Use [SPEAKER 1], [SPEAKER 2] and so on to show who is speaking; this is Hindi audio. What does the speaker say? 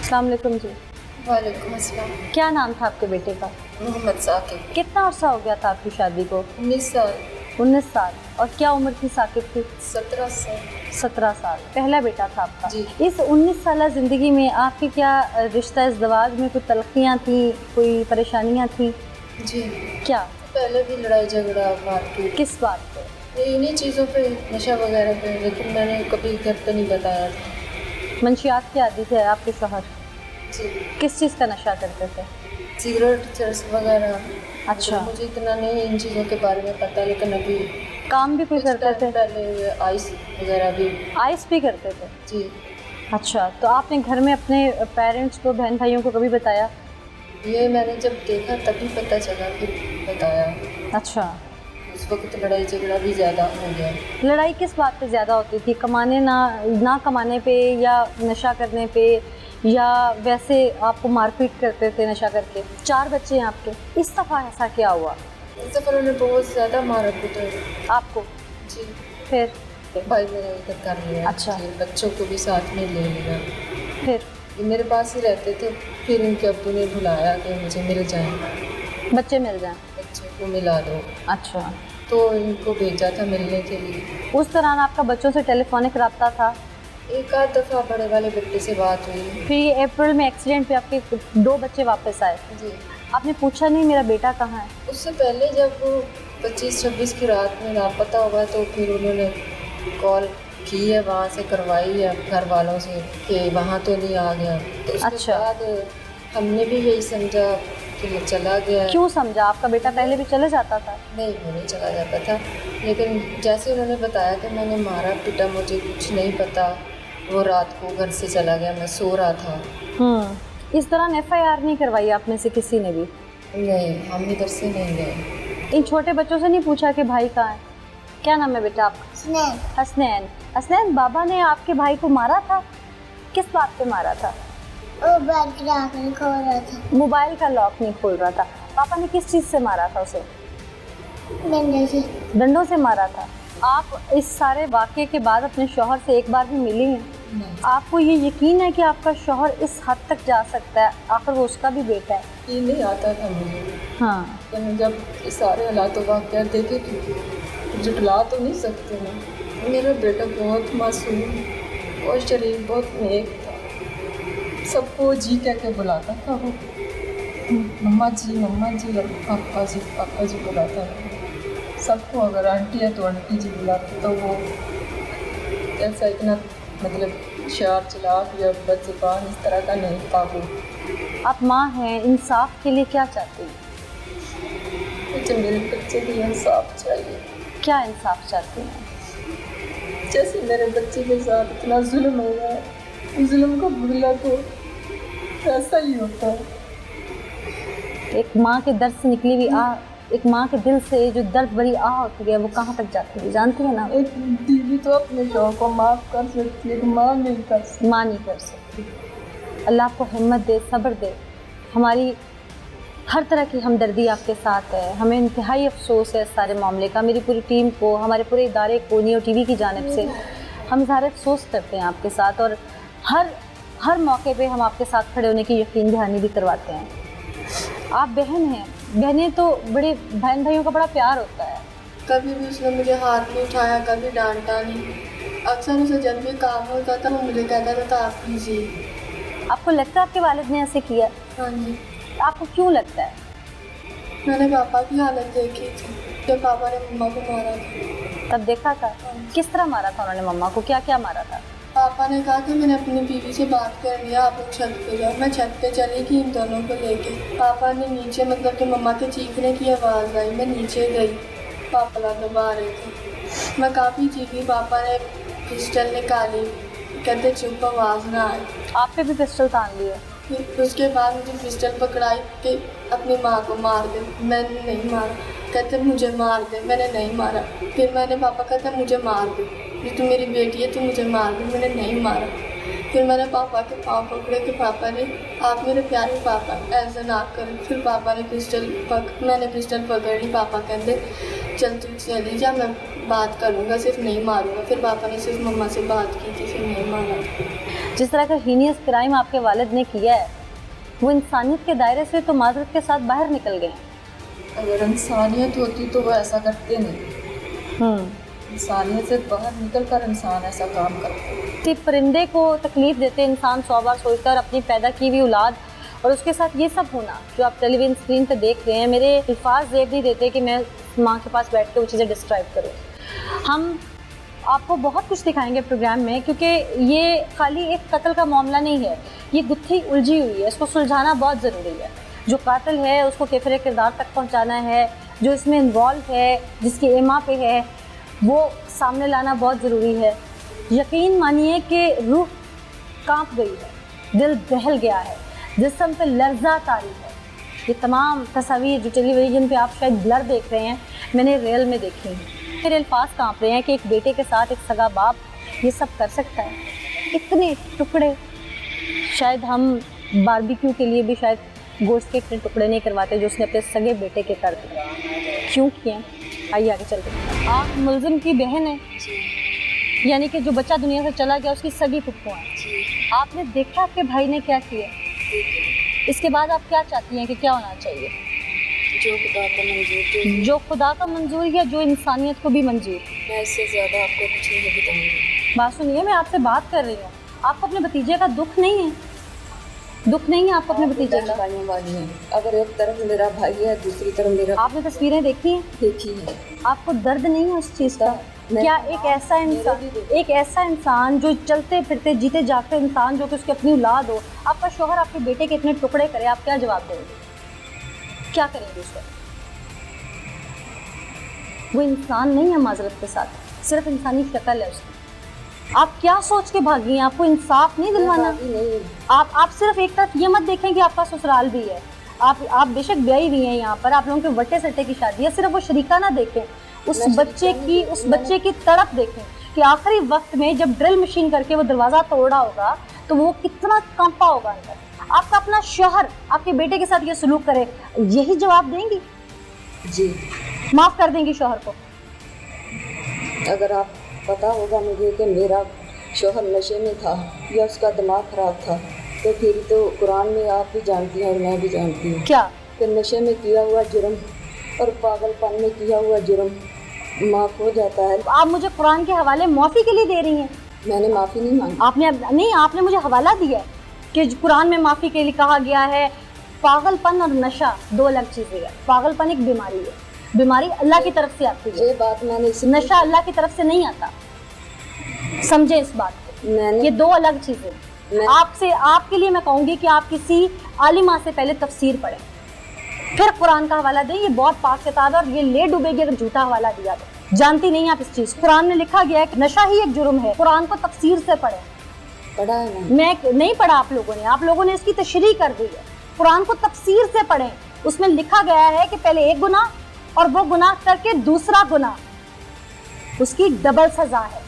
[SPEAKER 1] अस्सलाम वालेकुम जी।
[SPEAKER 2] वालेकुम अस्सलाम।
[SPEAKER 1] क्या नाम था आपके बेटे का?
[SPEAKER 2] मोहम्मद साकिब।
[SPEAKER 1] कितना अर्सा हो गया था आपकी शादी को?
[SPEAKER 2] 19 साल।
[SPEAKER 1] 19 साल। और क्या उम्र थी साकिब की?
[SPEAKER 2] 17 साल।
[SPEAKER 1] 17 साल। पहला बेटा था आपका।
[SPEAKER 2] जी।
[SPEAKER 1] इस 19 साल ज़िंदगी में आपकी क्या रिश्ता इज़्दिवाज में कोई तलखियाँ थी, कोई परेशानियाँ थी?
[SPEAKER 2] जी।
[SPEAKER 1] क्या?
[SPEAKER 2] पहले भी लड़ाई झगड़ा मारपीट,
[SPEAKER 1] किस बात पे?
[SPEAKER 2] ये इन्हीं चीज़ों पे, नशा वगैरह पे, लेकिन मैंने कभी घर पे नहीं बताया था।
[SPEAKER 1] मंशियात के आदी थे आपके शौहर?
[SPEAKER 2] जी।
[SPEAKER 1] किस चीज़ का नशा करते थे?
[SPEAKER 2] सिगरेट, चरस वगैरह।
[SPEAKER 1] अच्छा।
[SPEAKER 2] मुझे इतना नहीं इन चीज़ों के बारे में पता, लेकिन अभी
[SPEAKER 1] काम भी कोई
[SPEAKER 2] कुछ
[SPEAKER 1] करते
[SPEAKER 2] टाइम
[SPEAKER 1] थे?
[SPEAKER 2] पहले आइस वगैरह भी।
[SPEAKER 1] आइस भी करते थे?
[SPEAKER 2] जी।
[SPEAKER 1] अच्छा, तो आपने घर में अपने पेरेंट्स को, बहन भाइयों को कभी बताया?
[SPEAKER 2] ये मैंने जब देखा तभी पता चला, फिर बताया।
[SPEAKER 1] अच्छा।
[SPEAKER 2] उस वक्त लड़ाई झगड़ा भी ज़्यादा हो गया।
[SPEAKER 1] लड़ाई किस बात पे ज़्यादा होती थी? कमाने ना कमाने पे, या नशा करने पे, या वैसे आपको मारपीट करते थे नशा करके? 4 बच्चे हैं आपके, इस दफ़ा ऐसा क्या हुआ?
[SPEAKER 2] इस दफ़ा उन्होंने बहुत ज़्यादा मारा पीटा।
[SPEAKER 1] आपको?
[SPEAKER 2] जी।
[SPEAKER 1] फिर?
[SPEAKER 2] भाई मेरा इधर कर लिया।
[SPEAKER 1] अच्छा।
[SPEAKER 2] जी, बच्चों को भी साथ में ले लिया।
[SPEAKER 1] फिर?
[SPEAKER 2] ये मेरे पास ही रहते थे, फिर इनके अब्बू ने बुलाया कि मुझे मिल जाएं,
[SPEAKER 1] बच्चे मिल जाएं?
[SPEAKER 2] बच्चों को मिला दो।
[SPEAKER 1] अच्छा।
[SPEAKER 2] तो इनको भेजा था मिलने के लिए।
[SPEAKER 1] उस दौरान आपका बच्चों से टेलीफोनिक रब्ता था?
[SPEAKER 2] एक आध दफ़ा बड़े वाले बेटे से बात हुई।
[SPEAKER 1] फिर ये अप्रैल में एक्सीडेंट पे आपके 2 बच्चे वापस आए,
[SPEAKER 2] जी।
[SPEAKER 1] आपने पूछा नहीं मेरा बेटा कहाँ है?
[SPEAKER 2] उससे पहले जब 25-26 की रात में लापता हुआ, तो फिर उन्होंने कॉल की है, वहाँ से करवाई है घर वालों से कि वहाँ तो नहीं आ गया। तो उसके
[SPEAKER 1] अच्छा।
[SPEAKER 2] बाद हमने भी यही समझा कि वो चला गया है।
[SPEAKER 1] क्यों समझा? आपका बेटा पहले भी चले जाता था?
[SPEAKER 2] नहीं, वो नहीं चला जाता था, लेकिन जैसे उन्होंने बताया कि मैंने मारा पीटा, मुझे कुछ नहीं पता, वो रात को घर से चला गया, मैं सो रहा था।
[SPEAKER 1] इस दौरान FIR नहीं करवाई आप में से किसी ने भी?
[SPEAKER 2] नहीं, हम इधर से नहीं गए।
[SPEAKER 1] इन छोटे बच्चों से नहीं पूछा कि भाई कहाँ है? क्या नाम है बेटा आपका?
[SPEAKER 3] हसनैन।
[SPEAKER 1] हसनैन। हसनैन, बाबा ने आपके भाई को मारा था? किस बात पे मारा था?
[SPEAKER 3] वो बैग लॉक नहीं खोल रहा था।
[SPEAKER 1] मोबाइल का लॉक नहीं खोल रहा था। पापा ने किस चीज़ से मारा था उसे?
[SPEAKER 3] डंडे से।
[SPEAKER 1] डंडों से मारा था। आप इस सारे वाक़े के बाद अपने शौहर से एक बार भी मिली हैं?
[SPEAKER 2] नहीं।
[SPEAKER 1] आपको ये यकीन है कि आपका शौहर इस हद तक जा सकता है? आखिर वो उसका भी बेटा है।
[SPEAKER 2] ये नहीं आता था मुझे,
[SPEAKER 1] हाँ।
[SPEAKER 2] लेकिन जब ये सारे हालात वाक़यात देखे तो जुटला तो नहीं सकते ना। मेरा बेटा बहुत मासूम और शरीफ, बहुत नेक था। सबको जी कह के बुलाता था वो। मम्मा जी, और पापा जी बुलाता था सबको। अगर आंटी है तो आंटी जी बुलाते, तो वो ऐसा इतना मतलब शार चलाक या बदज़ुबान इस तरह का नहीं था वो।
[SPEAKER 1] आप माँ हैं, इंसाफ के लिए क्या चाहती हैं?
[SPEAKER 2] मुझे मेरे बच्चे की इंसाफ चाहिए।
[SPEAKER 1] क्या इंसाफ चाहती हैं?
[SPEAKER 2] जैसे मेरे बच्चे के साथ इतना जुल्म हो रहा है, जुल्म को भूला तो ऐसा ही होता है।
[SPEAKER 1] एक माँ के दर्द से निकली हुई आह, एक माँ के दिल से जो दर्द भरी आह होती है, वो कहाँ तक जाती है जानती है ना?
[SPEAKER 2] एक बीवी तो अपने शौहर को माफ़ कर सकती है, एक माँ नहीं कर सकती।
[SPEAKER 1] माँ नहीं कर सकती। अल्लाह आपको हिम्मत दे, सब्र दे। हमारी हर तरह की हमदर्दी आपके साथ है। हमें इंतहाई अफसोस है इस सारे मामले का। मेरी पूरी टीम को, हमारे पूरे इदारे को, नियो TV की जानिब से हम इज़हार अफसोस करते हैं आपके साथ, और हर मौके पे हम आपके साथ खड़े होने की यकीन दहानी भी करवाते हैं। आप बहन हैं, बहनें तो बड़े बहन भाइयों का बड़ा प्यार होता है।
[SPEAKER 2] कभी भी उसने मुझे हाथ नहीं उठाया, कभी डांटा नहीं। अक्सर उसे जब भी काम होता था वो मुझे कहता था आप कीजिए।
[SPEAKER 1] आपको लगता है आपके वालिद ने ऐसे किया?
[SPEAKER 2] हाँ जी।
[SPEAKER 1] आपको क्यों लगता है?
[SPEAKER 2] मैंने पापा की हालत देखी थी जब पापा ने मम्मा को मारा था।
[SPEAKER 1] तब देखा था? किस तरह मारा था उन्होंने मम्मा को? क्या क्या मारा था?
[SPEAKER 2] पापा ने कहा कि मैंने अपनी बीवी से बात कर लिया, आप लोग छत पे जाओ। मैं छत पे चली गई इन दोनों को लेके। पापा ने नीचे, मतलब कि मम्मा के चीखने की आवाज़ आई, मैं नीचे गई, पापा ला दबा रहे थे। मैं काफ़ी चीखी, पापा ने पिस्टल निकाली, कहते चुप, आवाज़ ना आए।
[SPEAKER 1] आप पे भी पिस्टल तान लिए?
[SPEAKER 2] फिर उसके बाद मुझे पिस्टल पकड़ाई कि अपनी माँ को मार दे। मैंने नहीं मारा। कहते मुझे मार दे, मैंने नहीं मारा। फिर मैंने, पापा कहते मुझे मार दे, ये तू मेरी बेटी है, तू मुझे मार दे। मैंने नहीं मारा। फिर मैंने पापा के पाँव पकड़े कि पापा ने, आप मेरे प्यारे पापा, ऐसा ना करें। फिर पापा ने मैंने पिस्टल पकड़ ली। पापा कहते चल तू चली जा, मैं बात करूँगा, सिर्फ नहीं मारूँगा। फिर पापा ने सिर्फ मम्मा से बात की थी, फिर नहीं मारा।
[SPEAKER 1] जिस तरह का हीनियस क्राइम आपके वालिद ने किया है, वो इंसानियत के दायरे से तो माजरत के साथ बाहर निकल गए।
[SPEAKER 2] अगर इंसानियत होती तो वो ऐसा करते नहीं। इंसानियत से बाहर निकल कर इंसान ऐसा काम करता।
[SPEAKER 1] किसी परिंदे को तकलीफ देते इंसान 100 बार सोचकर अपनी पैदा की हुई औलाद, और उसके साथ ये सब होना जो आप टेलीविजन स्क्रीन पर देख रहे हैं, मेरे अल्फाज जेब नहीं देते कि मैं माँ के पास बैठ के वो चीज़ें डिस्क्राइब करूँ। हम आपको बहुत कुछ दिखाएंगे प्रोग्राम में, क्योंकि ये खाली एक कत्ल का मामला नहीं है, ये गुत्थी उलझी हुई है, इसको सुलझाना बहुत ज़रूरी है। जो कातिल है उसको कैफिर किरदार तक पहुंचाना है, जो इसमें इन्वॉल्व है, जिसकी एमा पे है, वो सामने लाना बहुत ज़रूरी है। यकीन मानिए कि रूह कांप गई है, दिल दहल गया है, जिस्म पे लर्जा तारी है। ये तमाम तस्वीर जो टेलीविज़न पे आप शायद ब्लर देख रहे हैं, मैंने रियल में देखी हैं। मेरे अल्फाज कांप रहे हैं कि एक बेटे के साथ एक सगा बाप ये सब कर सकता है। इतने टुकड़े, शायद हम बारबेक्यू के लिए भी शायद गोश्त के इतने टुकड़े नहीं करवाते जो उसने अपने सगे बेटे के कर दिए। क्यों किए? आइए आगे चलते हैं। आप मुलजिम की बहन है, यानी कि जो बच्चा दुनिया से चला गया उसकी सगी फुप्पो है। आपने देखा आपके भाई ने क्या किया, इसके बाद आप क्या चाहती हैं कि क्या होना चाहिए?
[SPEAKER 2] जो खुदा का मंजूर,
[SPEAKER 1] जो खुदा का मंजूर या जो इंसानियत को भी मंजूर।
[SPEAKER 2] मैं इससे ज़्यादा आपको कुछ नहीं बताऊँगी।
[SPEAKER 1] बात सुनिए, मैं आपसे बात कर रही हूँ। आपको अपने भतीजे का दुख नहीं है? दुख नहीं है आपको अपने भतीजे का?
[SPEAKER 2] भाइयों वाली हैं। अगर एक तरफ मेरा भाई है, दूसरी तरफ मेरा।
[SPEAKER 1] आपने तस्वीरें देखी हैं?
[SPEAKER 2] देखी है।
[SPEAKER 1] आपको दर्द नहीं है उस चीज़ का? क्या एक ऐसा इंसान जो चलते फिरते जीते जागते इंसान, जो कि उसकी अपनी औलाद हो, आपका शोहर आपके बेटे के इतने टुकड़े करे, आप क्या जवाब देंगे? क्या करेंगे उसको? वो इंसान नहीं है माजरत के साथ, सिर्फ इंसानी शक्ल है उसकी। आप क्या सोच के भागी हैं? आपको इंसाफ नहीं दिलवाना?
[SPEAKER 2] नहीं।
[SPEAKER 1] आप सिर्फ एक तरफ ये मत देखें कि आपका ससुराल भी है, आप बेशक ब्याही हुई हैं यहाँ पर, आप लोगों के वटे सट्टे की शादी है, सिर्फ वो शरीका ना देखें, उस बच्चे की तड़प देखें कि आखिरी वक्त में जब ड्रिल मशीन करके वो दरवाज़ा तोड़ा होगा तो वो कितना कांपा होगा अंदर। आपका अपना शौहर आपके बेटे के साथ ये सलूक करे, यही जवाब देंगी?
[SPEAKER 2] जी।
[SPEAKER 1] माफ़ कर देंगी शौहर को?
[SPEAKER 2] अगर आप पता होगा मुझे कि मेरा शौहर नशे में था या उसका दिमाग ख़राब था, तो फिर तो कुरान में आप भी जानती हैं और मैं भी जानती हूँ
[SPEAKER 1] क्या
[SPEAKER 2] कि नशे में किया हुआ जुर्म और पागलपन में किया हुआ जुर्म माफ़ हो जाता है।
[SPEAKER 1] आप मुझे कुरान के हवाले माफ़ी के लिए दे रही हैं?
[SPEAKER 2] मैंने माफ़ी नहीं मांगी।
[SPEAKER 1] आपने मुझे हवाला दिया है कि कुरान में माफ़ी के लिए कहा गया है। पागलपन और नशा दो अलग चीज़ें हैं। पागलपन एक बीमारी है, बीमारी अल्लाह की तरफ से आती है,
[SPEAKER 2] ये बात मैंने
[SPEAKER 1] नशा अल्लाह की तरफ से नहीं आता, समझे इस बात को। ये दो अलग चीज़ें। आपके लिए मैं कहूँगी कि आप किसी आलिमा से पहले तफसीर पढ़ें, फिर कुरान का हवाला दें। ये बहुत पाक किताब है और ये ले डूबेगी अगर झूठा हवाला दिया तो। जानती नहीं आप इस चीज़। कुरान में लिखा गया है कि नशा ही एक जुर्म है। कुरान को तफसीर से पढ़ें।
[SPEAKER 2] पढ़ा है ना?
[SPEAKER 1] मैं नहीं पढ़ा, आप लोगों ने इसकी तशरीह कर दी है। कुरान को तफसीर से पढ़ें, उसमें लिखा गया है कि पहले एक गुनाह और वो गुनाह करके दूसरा गुनाह, उसकी डबल सजा है।